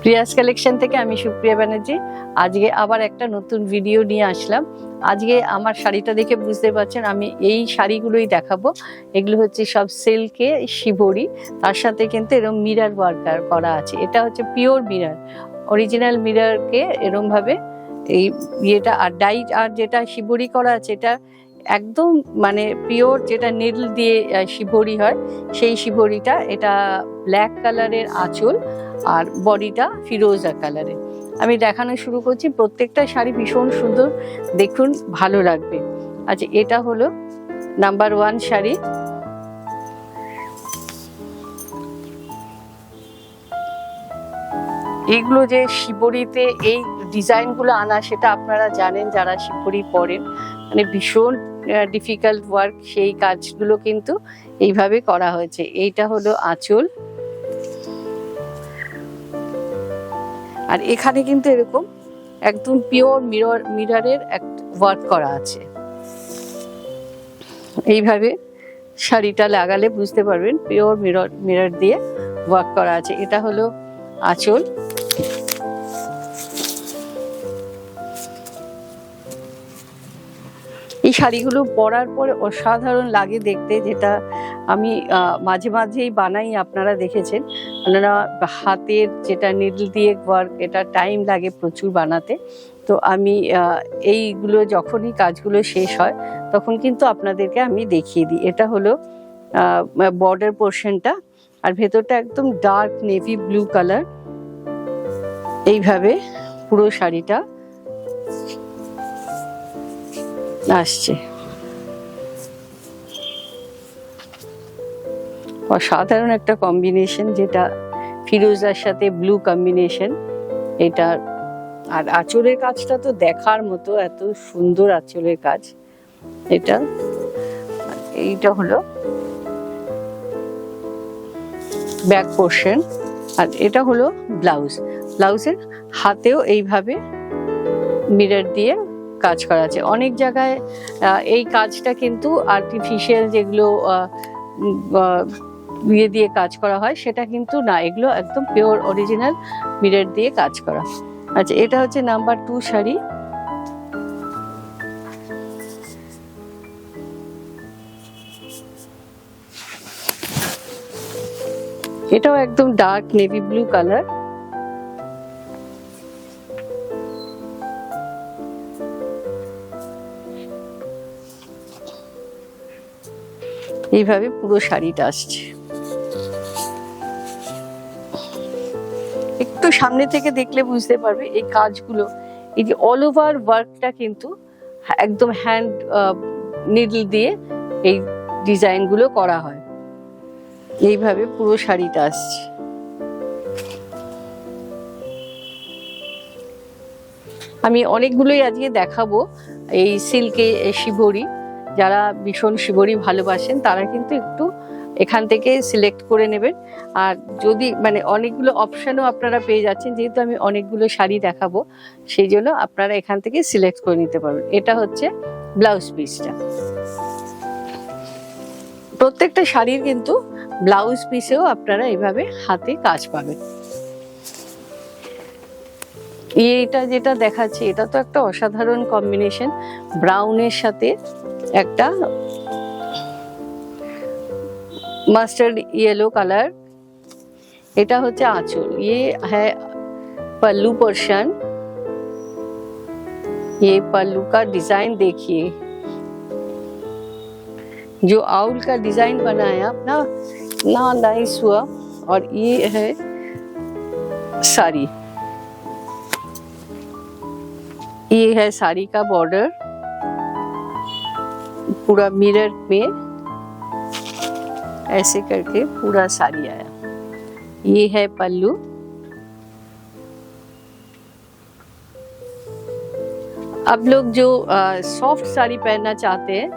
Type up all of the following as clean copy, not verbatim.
Prius collection থেকে আমি সুপ্রিয়া ব্যানার্জি। আজকে আবার একটা নতুন ভিডিও নিয়ে আসলাম। আজকে আমার শাড়িটা দেখে বুঝতে পারছেন আমি এই শাড়িগুলোই দেখাবো। এগুলো হচ্ছে সব সিল্কে শিবরি, তার সাথে কিন্তু এরকম মিরর ওয়ার্ক করা আছে। এটা হচ্ছে পিওর মিরর, অরিজিনাল মিররকে এরকম ভাবে এই ইয়েটা আর ডাইট আর যেটা শিবরি করা আছে এটা একদম মানে পিওর, যেটা নিডল দিয়ে শিবরি হয় সেই শিবরিটা। এটা ব্ল্যাক কালারের আঁচল আর বডিটা ফিরোজা কালারের। আমি দেখানো শুরু করছি। প্রত্যেকটা শাড়ি ভীষণ সুন্দর, দেখুন ভালো লাগবে। আচ্ছা, এটা হলো নাম্বার 1 শাড়ি। এইগুলো যে শিবরিতে এই ডিজাইনগুলো আনা, সেটা আপনারা জানেন যারা শিবরি পরেন, মানে ভীষণ ডিফিকাল্ট ওয়ার্ক। সেই কাজগুলো কিন্তু এইভাবে করা হয়েছে। এইটা হলো আঁচল, আর এখানে কিন্তু এরকম একদম পিওর মিররের ওয়ার্ক করা আছে। এইভাবে শাড়িটা লাগালে বুঝতে পারবেন পিওর মিরর দিয়ে ওয়ার্ক করা আছে। এটা হলো আঁচল। এই শাড়িগুলো পরার পরে অসাধারণ লাগে দেখতে, যেটা আমি মাঝে মাঝেই বানাই, আপনারা দেখেছেন। কেননা হাতের যেটা নিডল দিয়ে ওয়ার্ক, এটা টাইম লাগে প্রচুর বানাতে। তো আমি এইগুলো যখনই কাজগুলো শেষ হয় তখন কিন্তু আপনাদেরকে আমি দেখিয়ে দিই। এটা হলো বর্ডার পোর্শনটা, আর ভেতরটা একদম ডার্ক নেভি ব্লু কালার। এইভাবে পুরো শাড়িটা আসছে। অসাধারণ একটা কম্বিনেশন, যেটা ফিরোজার সাথে ব্লু কম্বিনেশন এটা। আর আঁচলের কাজটা তো দেখার মতো, এত সুন্দর আঁচলের কাজ এটা। এইটা হলো ব্যাক পোর্শন, আর এটা হলো ব্লাউজ। ব্লাউজের হাতেও এইভাবে মিরর দিয়ে কাজ করা আছে। অনেক জায়গায় এই কাজটা কিন্তু আর্টিফিশিয়াল যেগুলো ইয়ে দিয়ে কাজ করা হয়, সেটা কিন্তু না, এগুলো একদম পিওর অরিজিনাল মিরর দিয়ে কাজ করা। আচ্ছা, এটা হচ্ছে নাম্বার 2 শাড়ি। এটাও একদম ডার্ক নেভি ব্লু কালার। এইভাবে পুরো শাড়িটা আসছে। একটু সামনে থেকে দেখলে বুঝতে পারবে এই কাজগুলো, এই যে অল ওভার ওয়ার্কটা কিন্তু একদম হ্যান্ড নিডল দিয়ে এই ডিজাইনগুলো করা হয়। এইভাবে পুরো শাড়িটা আসছে। আমি অনেকগুলোই আজকে দেখাবো এই সিল্কে শিবরি। যারা ভীষণ শিবরি ভালোবাসেন তারা কিন্তু একটু এখান থেকে সিলেক্ট করে নেবেন। আর যদি মানে অনেকগুলো অপশানও আপনারা পেয়ে যাচ্ছেন, যেহেতু আমি অনেকগুলো শাড়ি দেখাবো সেই জন্য আপনারা এখান থেকে সিলেক্ট করে নিতে পারবেন। এটা হচ্ছে ব্লাউজ পিসটা। প্রত্যেকটা শাড়ির কিন্তু ব্লাউজ পিসেও আপনারা এইভাবে হাতে কাজ পাবেন। এইটা যেটা দেখাচ্ছি এটা তো একটা অসাধারণ কম্বিনেশন, ব্রাউনের সাথে একটা মাস্টার্ড ইয়েলো কালার। এটা হচ্ছে आंचल, ये है पल्लू पोर्शन। ये पल्लू का डिजाइन देखिए, जो आउल का डिजाइन बनाया ना, ना नाइस हुआ। और ये है साड़ी, ये है साड़ी का बॉर्डर पूरा मिरर में ऐसे करके पूरा साड़ी आया। ये है पल्लू। अब लोग जो सॉफ्ट साड़ी पहनना चाहते हैं,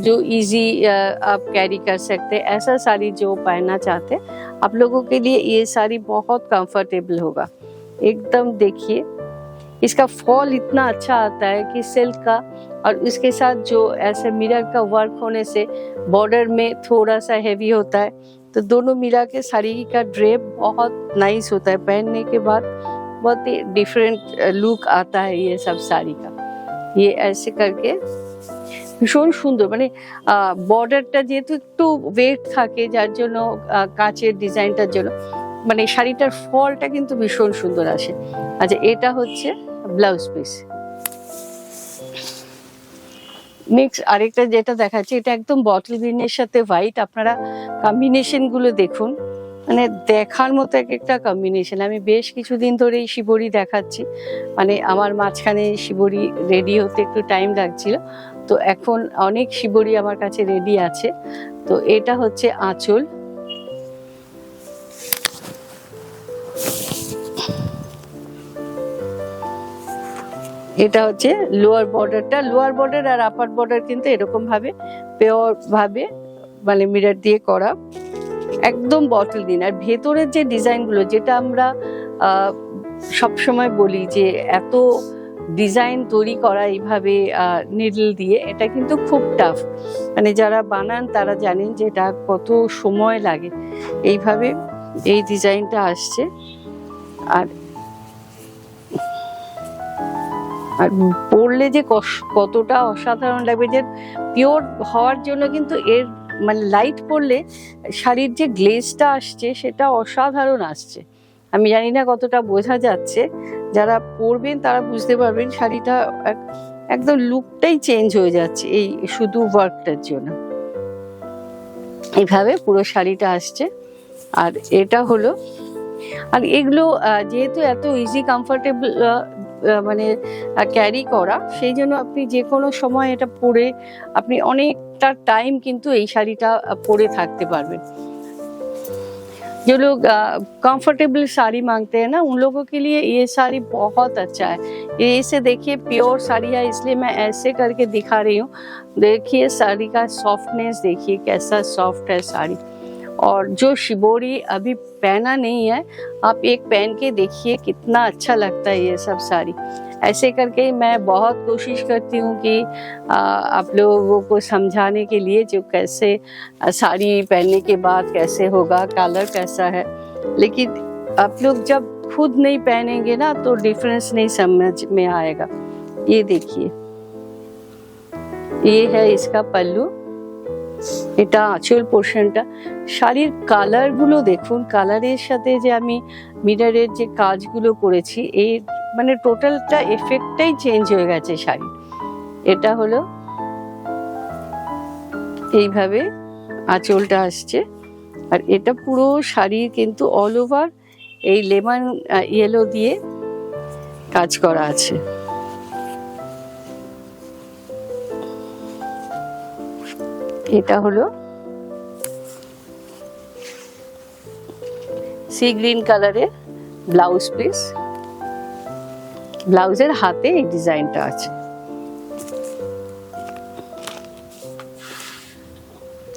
जो इजी आप कैरी कर सकते हैं, ऐसा साड़ी जो पहनना चाहते हैं, आप लोगों के लिए ये साड़ी बहुत कंफर्टेबल होगा। एकदम देखिए इसका फॉल इतना अच्छा आता है कि सिल्क का, और उसके साथ जो ऐसे मिरर का वर्क होने से बॉर्डर में थोड़ा सा हैवी होता है, तो दोनों मिला के साड़ी का ड्रेप बहुत नाइस होता है। पहनने के बाद बहुत ही डिफरेंट लुक आता है ये सब साड़ी का। ये ऐसे करके ভীষণ সুন্দর, মানে বর্ডারটা যেহেতু একটু ওয়েট থাকে যার জন্য কাচের ডিজাইনটার জন্য মানে শাড়িটার ফলটা কিন্তু ভীষণ সুন্দর আসে। আচ্ছা, এটা হচ্ছে ব্লাউজ পিস। নেক্সট আরেকটা যেটা দেখাচ্ছি, এটা একদম বটল গ্রিনের সাথে হোয়াইট। আপনারা কম্বিনেশন গুলো দেখুন, মানে দেখার মতো এক একটা কম্বিনেশন। আমি বেশ কিছুদিন ধরে এই শিবরি দেখাচ্ছি, মানে আমার মাঝখানে শিবরি রেডি হতে একটু টাইম লাগছিল, তো এখন অনেক শিবরি আমার কাছে রেডি আছে। তো এটা হচ্ছে আঁচল, এটা হচ্ছে লোয়ার বর্ডারটা। লোয়ার বর্ডার আর আপার বর্ডার কিন্তু এরকম ভাবে পিওর ভাবে মানে মিরর দিয়ে করা, একদম বটল গ্রিন। আর ভেতরের যে ডিজাইনগুলো, যেটা আমরা সব সময় বলি যে এত ডিজাইন তৈরি করা এইভাবে নিডল দিয়ে, এটা কিন্তু খুব টাফ। মানে যারা বানান তারা জানেন যে এটা কত সময় লাগে। এইভাবে এই ডিজাইনটা আসছে, আর আর পরলে যে কতটা অসাধারণ লাগবে। যে পিওর হওয়ার জন্য কিন্তু এর মানে লাইট পরলে শাড়ির যে গ্লেজটা আসছে সেটা অসাধারণ আসছে। আমি জানি না কতটা বোঝা যাচ্ছে, যারা পরবেন তারা বুঝতে পারবেন শাড়িটা একদম লুকটাই চেঞ্জ হয়ে যাচ্ছে এই শুধু ওয়ার্কটার জন্য। এইভাবে পুরো শাড়িটা আসছে। আর এটা হলো, আর এগুলো যেহেতু এত ইজি কমফোর্টেবল মানে ক্যারি করা, সেই জন্য আপনি যে কোনো সময় এটা পরে আপনি অনেকটা টাইম কিন্তু এই শাড়িটা পরে থাকতে পারবেন। जो लोग कंफर्टेबल साड़ी मांगते हैं ना, उन लोगों के लिए ये साड़ी बहुत अच्छा है। ये इसे देखिए प्योर साड़ी है, इसलिए मैं ऐसे करके दिखा रही हूँ। देखिए साड़ी का सॉफ्टनेस, देखिए कैसा सॉफ्ट है साड़ी। और जो शिबोरी अभी पहना नहीं है, आप एक पहन के देखिए कितना अच्छा लगता है ये सब साड़ी। ऐसे करके मैं बहुत कोशिश करती हूँ कि आप लोगों को समझाने के लिए जो कैसे साड़ी पहनने के बाद कैसे होगा, कलर कैसा है। लेकिन आप लोग जब खुद नहीं पहनेंगे ना तो डिफरेंस नहीं समझ में आएगा। ये देखिए, ये है इसका पल्लू, এটা আঁচল পোর্শনটা। শাড়ির কালারগুলো দেখুন, কালারের সাথে যে আমি মিররের যে কাজগুলো করেছি, এই মানে টোটালটা এফেক্টটাই চেঞ্জ হয়ে গেছে শাড়ি। এটা হলো এইভাবে আঁচলটা আসছে, আর এটা পুরো শাড়ি কিন্তু অল ওভার এই লেমন ইয়েলো দিয়ে কাজ করা আছে। এটা হলো সি গ্রিন কালারের ব্লাউজ পিস, ব্লাউজের হাতে এই ডিজাইনটা আছে।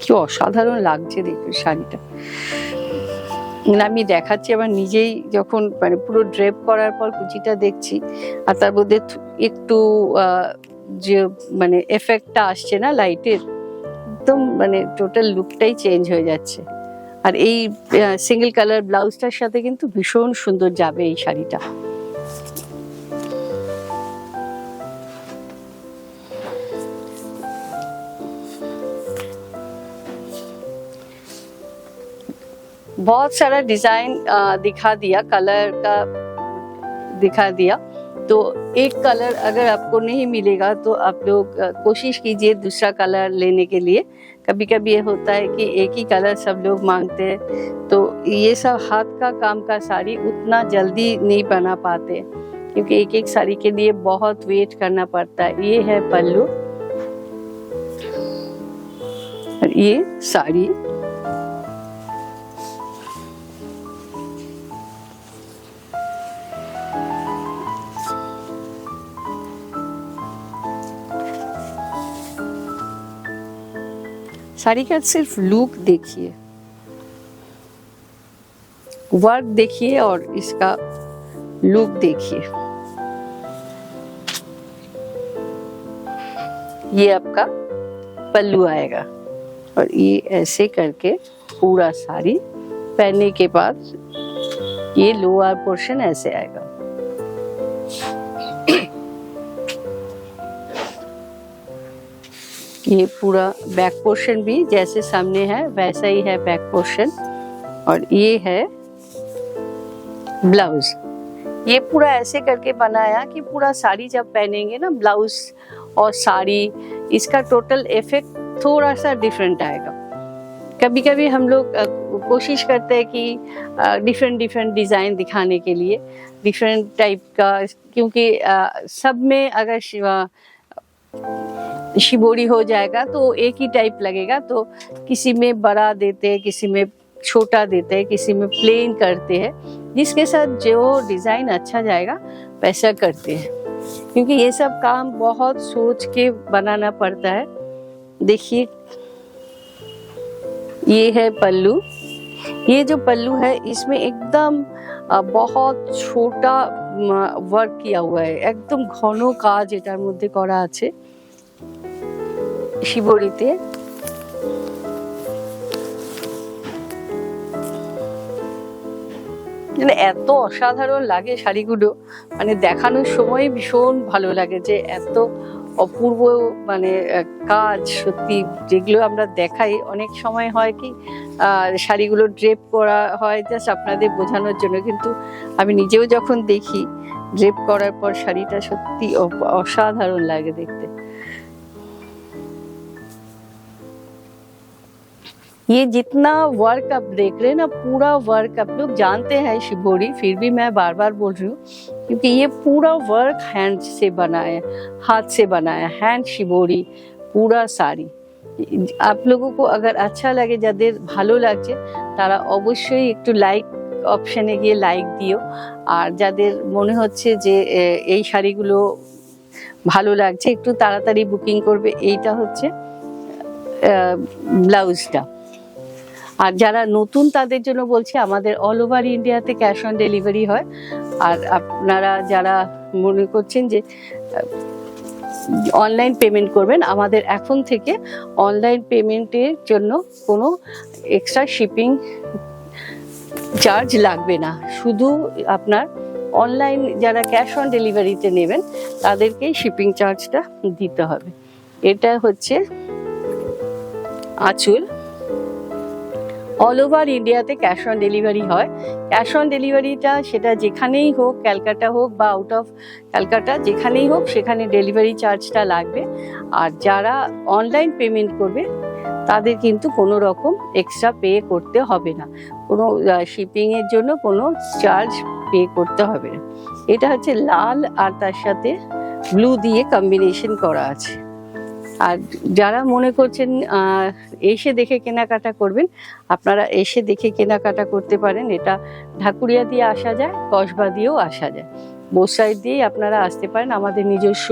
কি অসাধারণ লাগছে দেখুন শাড়িটা। আমি দেখাচ্ছি আবার নিজেই, যখন মানে পুরো ড্রেপ করার পর কুচিটা দেখছি, আর তার মধ্যে একটু যে মানে এফেক্টটা আসছে না লাইটের, একদম মানে টোটাল লুকটাই চেঞ্জ হয়ে যাচ্ছে। আর এই সিঙ্গেল কালার ব্লাউজটার সাথে কিন্তু ভীষণ সুন্দর যাবে এই শাড়িটা। बहुत सारा डिजाइन दिखा दिया, कलर का दिखा दिया। तो एक कलर अगर आपको नहीं मिलेगा तो आप लोग कोशिश कीजिए दूसरा कलर लेने के लिए। कभी कभी ये होता है कि एक ही कलर सब लोग मांगते हैं, तो ये सब हाथ का काम का साड़ी उतना जल्दी नहीं बना पाते, क्योंकि एक एक साड़ी के लिए बहुत वेट करना पड़ता है। ये है पल्लू, और ये साड़ी। साड़ी का सिर्फ लुक देखिए, वर्क देखिए और इसका लुक देखिए। ये आपका पल्लू आएगा और ये ऐसे करके पूरा साड़ी पहनने के बाद ये लोअर पोर्शन ऐसे आएगा। ये पूरा बैक पोर्शन भी जैसे सामने है वैसा ही है बैक पोर्शन, और ये है ब्लाउज। ये पूरा ऐसे करके बनाया कि पूरा साड़ी जब पहनेंगे ना, ब्लाउज और साड़ी, इसका टोटल इफेक्ट थोड़ा सा डिफरेंट आएगा। कभी कभी हम लोग कोशिश करते हैं कि डिफरेंट डिफरेंट डिज़ाइन दिखाने के लिए, डिफरेंट टाइप का, क्योंकि सब में अगर शिबोरी हो जाएगा तो एक ही टाइप लगेगा। तो किसी में बड़ा देते हैं, किसी में छोटा देते हैं, किसी में प्लेन करते हैं, जिसके साथ जो डिज़ाइन अच्छा जाएगा वैसा करते हैं, क्योंकि ये सब काम बहुत सोच के बनाना पड़ता है। देखिए ये है पल्लू। ये जो पल्लू है इसमें एकदम बहुत छोटा वर्क किया हुआ है, एकदम घन काज एटार मধ্যে করা আছে শিবরিতে। মানে এত অসাধারণ লাগে শাড়িগুলো, মানে দেখানোর সময় ভীষণ ভালো লাগে যে এত অপূর্ব মানে কাজ। সত্যি যেগুলো আমরা দেখাই অনেক সময় হয় কি শাড়িগুলো ড্রেপ করা হয় জাস্ট আপনাদের বোঝানোর জন্য, কিন্তু আমি নিজেও যখন দেখি ড্রেপ করার পর শাড়িটা সত্যি অসাধারণ লাগে দেখতে। ये जितना वर्क आप देख रहे हैं ना, पूरा वर्क आप लोग जानते हैं शिबोरी, फिर भी मैं बार बार बोल रही हूँ क्योंकि ये पूरा वर्क हैंड से बना है, हाथ से बना है, हैंड शिबोरी पूरा साड़ी। आप लोगों को अगर अच्छा लगे, যাদের ভালো লাগছে তারা অবশ্যই একটু লাইক অপশনে গিয়ে লাইক দিও, আর যাদের মনে হচ্ছে যে এই শাড়িগুলো ভালো লাগছে একটু তাড়াতাড়ি বুকিং করবে। এইটা হচ্ছে ব্লাউজটা। আর যারা নতুন তাদের জন্য বলছি, আমাদের অল ওভার ইন্ডিয়াতে ক্যাশ অন ডেলিভারি হয়। আর আপনারা যারা মনে করছেন যে অনলাইন পেমেন্ট করবেন, আমাদের এখন থেকে অনলাইন পেমেন্টের জন্য কোনো এক্সট্রা শিপিং চার্জ লাগবে না। শুধু আপনার অনলাইন যারা ক্যাশ অন ডেলিভারিতে নেবেন তাদেরকেই শিপিং চার্জটা দিতে হবে। এটা হচ্ছে আঁচল। অল ওভার ইন্ডিয়াতে ক্যাশ অন ডেলিভারি হয়। ক্যাশ অন ডেলিভারিটা সেটা যেখানেই হোক, ক্যালকাটা হোক বা আউট অফ ক্যালকাটা, যেখানেই হোক সেখানে ডেলিভারি চার্জটা লাগবে। আর যারা অনলাইন পেমেন্ট করবে তাদের কিন্তু কোনো রকম এক্সট্রা পে করতে হবে না, কোনো শিপিংয়ের জন্য কোনো চার্জ পে করতে হবে না। এটা হচ্ছে লাল আর তার সাথে ব্লু দিয়ে কম্বিনেশন করা আছে। আর যারা মনে করছেন এসে দেখে কেনাকাটা করবেন, আপনারা এসে দেখে কেনাকাটা করতে পারেন। এটা ঢাকুরিয়া দিয়ে আসা যায়, কসবা দিয়েও আসা যায়, বোথ সাইড দিয়েই আপনারা আসতে পারেন। আমাদের নিজস্ব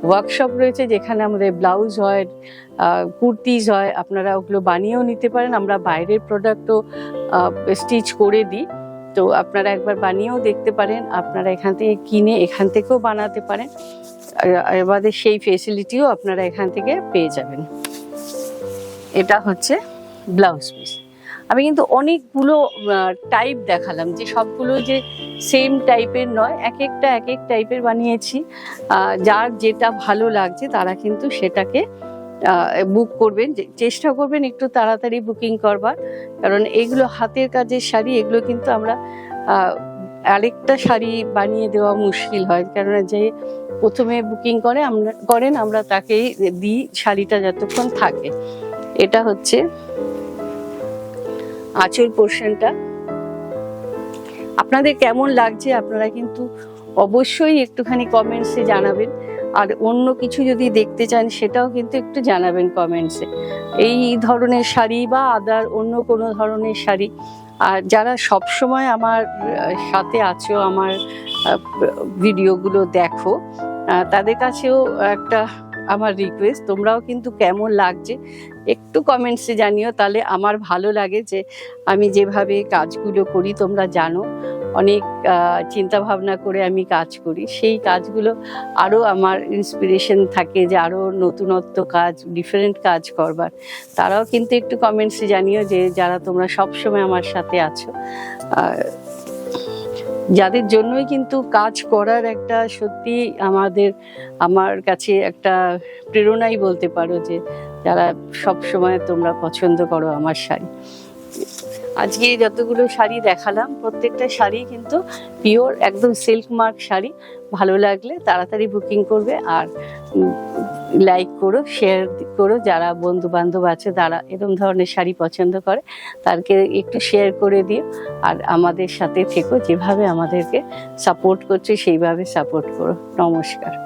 ওয়ার্কশপ রয়েছে যেখানে আমাদের ব্লাউজ হয়, কুর্তিজ হয়, আপনারা ওগুলো বানিয়েও নিতে পারেন। আমরা বাইরের প্রোডাক্টও স্টিচ করে দিই, তো আপনারা একবার বানিয়েও দেখতে পারেন। আপনারা এখান থেকে কিনে এখান থেকেও বানাতে পারেন, আমাদের সেই ফেসিলিটিও আপনারা এখান থেকে পেয়ে যাবেন। এটা হচ্ছে ব্লাউজ পিস। আমি কিন্তু অনেকগুলো টাইপ দেখালাম, যে সবগুলো যে সেম টাইপের নয়, এক একটা এক এক টাইপের বানিয়েছি। যার যেটা ভালো লাগছে তারা কিন্তু সেটাকে বুক করবেন, চেষ্টা করবেন একটু তাড়াতাড়ি বুকিং করবার, কারণ এগুলো হাতের কাজের শাড়ি, এগুলো কিন্তু আমরা আরেকটা শাড়ি বানিয়ে দেওয়া মুশকিল হয়, কারণ যে প্রথমে বুকিং করেন আমরা তাকেই দিই শাড়িটা যতক্ষণ থাকে। এটা হচ্ছে আঁচল পোর্শনটা। আপনাদের কেমন লাগছে আপনারা কিন্তু অবশ্যই একটুখানি কমেন্টসে জানাবেন, আর অন্য কিছু যদি দেখতে চান সেটাও কিন্তু একটু জানাবেন কমেন্টসে। এই ধরনের শাড়ি বা আদার অন্য কোনো ধরনের শাড়ি, আর যারা সব সময় আমার সাথে আছো, আমার ভিডিওগুলো দেখো, তাদের কাছেও একটা আমার রিকোয়েস্ট, তোমরাও কিন্তু কেমন লাগছে একটু কমেন্টসে জানিও, তাহলে আমার ভালো লাগে যে আমি যেভাবে কাজগুলো করি তোমরা জানো অনেক চিন্তা ভাবনা করে আমি কাজ করি, সেই কাজগুলো আরও আমার ইন্সপিরেশন থাকে যে আরও নতুনত্ব কাজ, ডিফারেন্ট কাজ করবার। তারাও কিন্তু একটু কমেন্টসে জানিও যে যারা তোমরা সবসময় আমার সাথে আছো, যাদের জন্যই কিন্তু কাজ করার একটা সত্যি আমার কাছে একটা প্রেরণাই বলতে পারো, যে যারা সব সময় তোমরা পছন্দ করো আমার শাড়ি। আজকে যতগুলো শাড়ি দেখালাম প্রত্যেকটা শাড়ি কিন্তু পিওর একদম সিল্ক মার্ক শাড়ি। ভালো লাগলে তাড়াতাড়ি বুকিং করবে, আর লাইক করো, শেয়ার করো। যারা বন্ধু বান্ধব আছে তারা এরকম ধরনের শাড়ি পছন্দ করে তাদেরকে একটু শেয়ার করে দিও, আর আমাদের সাথে থেকো, যেভাবে আমাদেরকে সাপোর্ট করছে সেইভাবে সাপোর্ট করো। নমস্কার।